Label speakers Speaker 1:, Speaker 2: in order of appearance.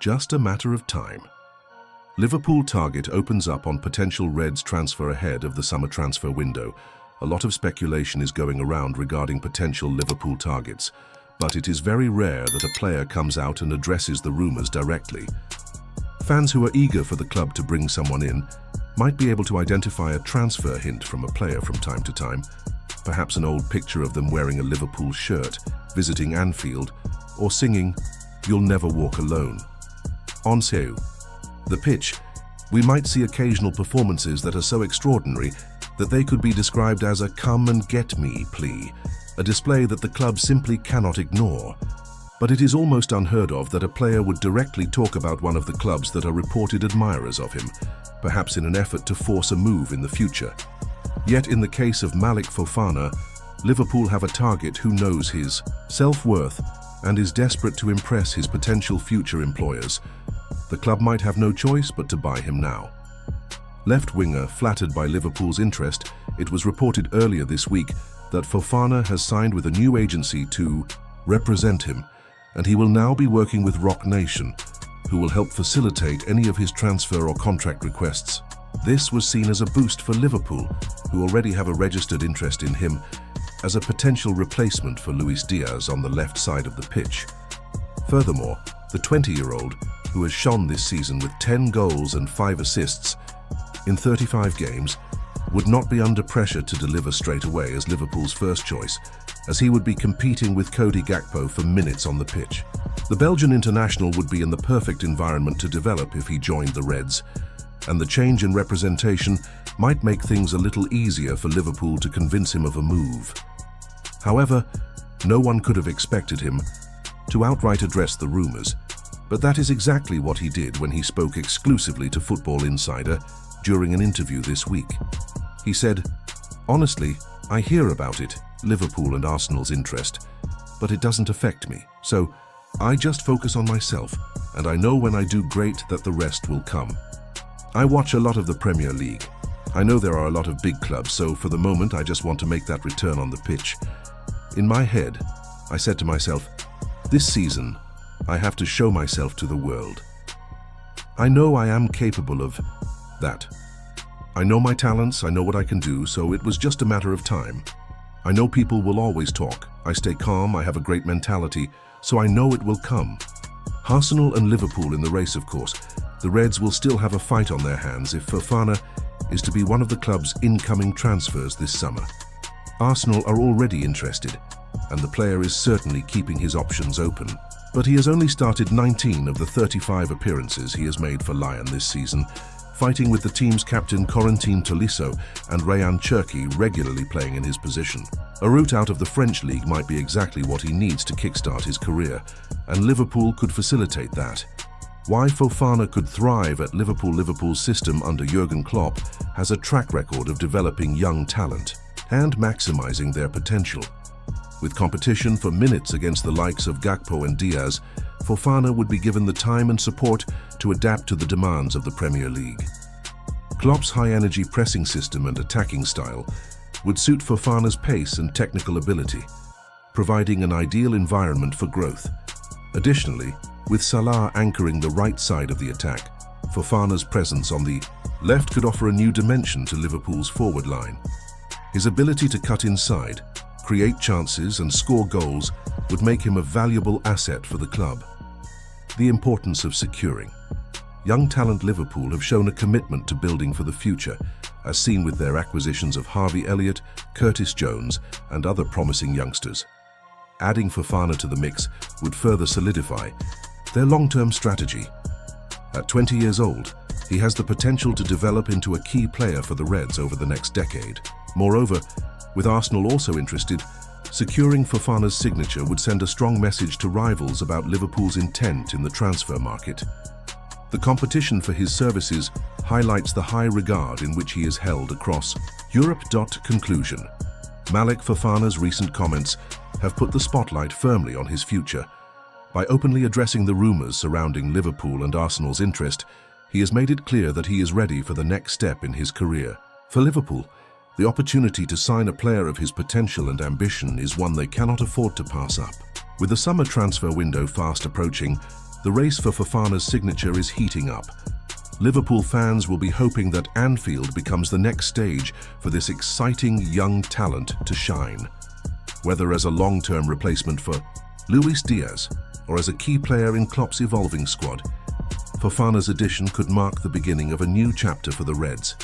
Speaker 1: just a matter of time. Liverpool target opens up on potential Reds transfer ahead of the summer transfer window. A lot of speculation is going around regarding potential Liverpool targets, but it is very rare that a player comes out and addresses the rumours directly. Fans who are eager for the club to bring someone in might be able to identify a transfer hint from a player from time to time, perhaps an old picture of them wearing a Liverpool shirt, visiting Anfield, or singing "You'll Never Walk Alone." On Seu, the pitch, we might see occasional performances that are so extraordinary that they could be described as a "come and get me" plea, a display that the club simply cannot ignore. But it is almost unheard of that a player would directly talk about one of the clubs that are reported admirers of him, perhaps in an effort to force a move in the future. Yet in the case of Malik Fofana, Liverpool have a target who knows his self-worth and is desperate to impress his potential future employers. The club might have no choice but to buy him now. Left winger flattered by Liverpool's interest, it was reported earlier this week that Fofana has signed with a new agency to represent him, and he will now be working with Rock Nation, who will help facilitate any of his transfer or contract requests. This was seen as a boost for Liverpool, who already have a registered interest in him, as a potential replacement for Luis Diaz on the left side of the pitch. Furthermore, the 20-year-old, who has shone this season with 10 goals and 5 assists in 35 games, would not be under pressure to deliver straight away as Liverpool's first choice, as he would be competing with Cody Gakpo for minutes on the pitch. The Belgian international would be in the perfect environment to develop if he joined the Reds, and the change in representation might make things a little easier for Liverpool to convince him of a move. However, no one could have expected him to outright address the rumours, but that is exactly what he did when he spoke exclusively to Football Insider during an interview this week. He said, "Honestly, I hear about it, Liverpool and Arsenal's interest, but it doesn't affect me, so I just focus on myself, and I know when I do great that the rest will come. I watch a lot of the Premier League. I know there are a lot of big clubs, so for the moment I just want to make that return on the pitch. In my head, I said to myself, this season, I have to show myself to the world. I know I am capable of that. I know my talents, I know what I can do, so it was just a matter of time. I know people will always talk. I stay calm, I have a great mentality, so I know it will come. Arsenal and Liverpool in the race, of course. The Reds will still have a fight on their hands if Fofana is to be one of the club's incoming transfers this summer. Arsenal are already interested, and the player is certainly keeping his options open. But he has only started 19 of the 35 appearances he has made for Lyon this season, fighting with the team's captain Corentin Tolisso and Rayan Cherki regularly playing in his position. A route out of the French league might be exactly what he needs to kickstart his career, and Liverpool could facilitate that. Why Fofana could thrive at Liverpool's system under Jurgen Klopp has a track record of developing young talent and maximizing their potential. With competition for minutes against the likes of Gakpo and Diaz, Fofana would be given the time and support to adapt to the demands of the Premier League. Klopp's high-energy pressing system and attacking style would suit Fofana's pace and technical ability, providing an ideal environment for growth. Additionally, with Salah anchoring the right side of the attack, Fofana's presence on the left could offer a new dimension to Liverpool's forward line. His ability to cut inside, create chances and score goals would make him a valuable asset for the club. The importance of securing. Young talent Liverpool have shown a commitment to building for the future, as seen with their acquisitions of Harvey Elliott, Curtis Jones, and other promising youngsters. Adding Fofana to the mix would further solidify their long-term strategy. At 20 years old, he has the potential to develop into a key player for the Reds over the next decade. Moreover, with Arsenal also interested, securing Fofana's signature would send a strong message to rivals about Liverpool's intent in the transfer market. The competition for his services highlights the high regard in which he is held across Europe. Conclusion. Malik Fofana's recent comments have put the spotlight firmly on his future. By openly addressing the rumours surrounding Liverpool and Arsenal's interest, he has made it clear that he is ready for the next step in his career. For Liverpool, the opportunity to sign a player of his potential and ambition is one they cannot afford to pass up. With the summer transfer window fast approaching, The race for Fofana's signature is heating up. Liverpool fans will be hoping that Anfield becomes the next stage for this exciting young talent to shine. Whether as a long-term replacement for Luis Diaz or as a key player in Klopp's evolving squad, Fofana's addition could mark the beginning of a new chapter for the Reds.